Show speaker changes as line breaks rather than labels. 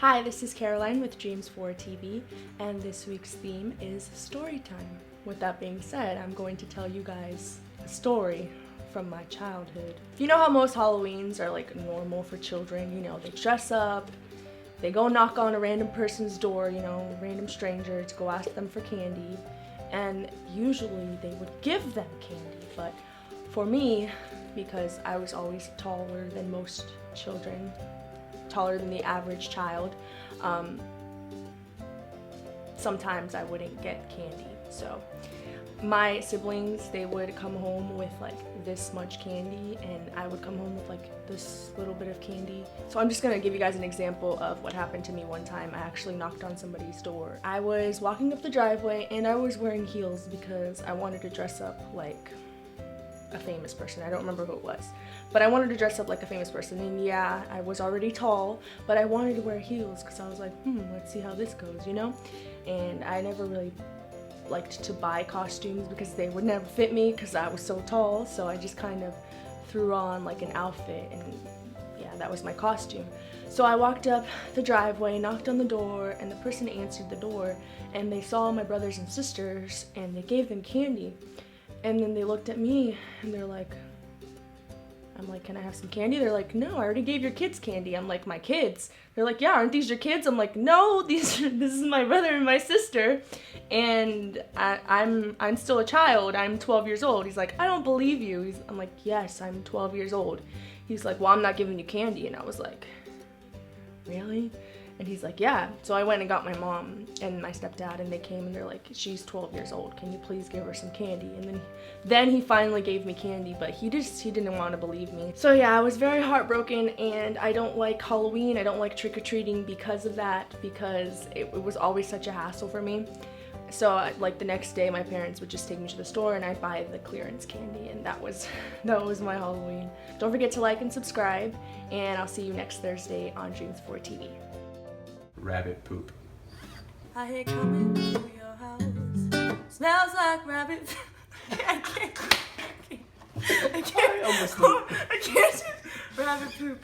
Hi, this is Caroline with Dreams for TV, and this week's theme is story time. With that being said, I'm going to tell you guys a story from my childhood. You know how most Halloweens are like normal for children, you know, they dress up, they go knock on a random person's door, you know, random stranger, to go ask them for candy, and usually they would give them candy, but for me, because I was always taller than most children, taller than the average child, sometimes I wouldn't get candy. So my siblings, they would come home with like this much candy, and I would come home with like this little bit of candy. So I'm just gonna give you guys an example of what happened to me one time. I actually knocked on somebody's door. I was walking up the driveway and I was wearing heels because I wanted to dress up like a famous person. I don't remember who it was, but I wanted to dress up like a famous person, and yeah, I was already tall, but I wanted to wear heels because I was like, let's see how this goes, you know? And I never really liked to buy costumes because they would never fit me because I was so tall, so I just kind of threw on like an outfit, and yeah, that was my costume. So I walked up the driveway, knocked on the door, and the person answered the door, and they saw my brothers and sisters, and they gave them candy. And then they looked at me and they're like, I'm like, can I have some candy? They're like, no, I already gave your kids candy. I'm like, my kids? They're like, yeah, aren't these your kids? I'm like, no, this is my brother and my sister, and I'm still a child. I'm 12 years old. He's like, I don't believe you. I'm like, yes, I'm 12 years old. He's like, well, I'm not giving you candy. And I was like, really? And he's like, yeah. So I went and got my mom and my stepdad, and they came and they're like, she's 12 years old. Can you please give her some candy? And then he finally gave me candy, but he didn't want to believe me. So yeah, I was very heartbroken, and I don't like Halloween. I don't like trick-or-treating because of that, because it was always such a hassle for me. So like the next day, my parents would just take me to the store and I'd buy the clearance candy, and that was my Halloween. Don't forget to like and subscribe, and I'll see you next Thursday on Dreams for TV.
Rabbit poop.
I hear coming to your house. Smells like rabbit. I can't.
I almost
I can't. Rabbit poop.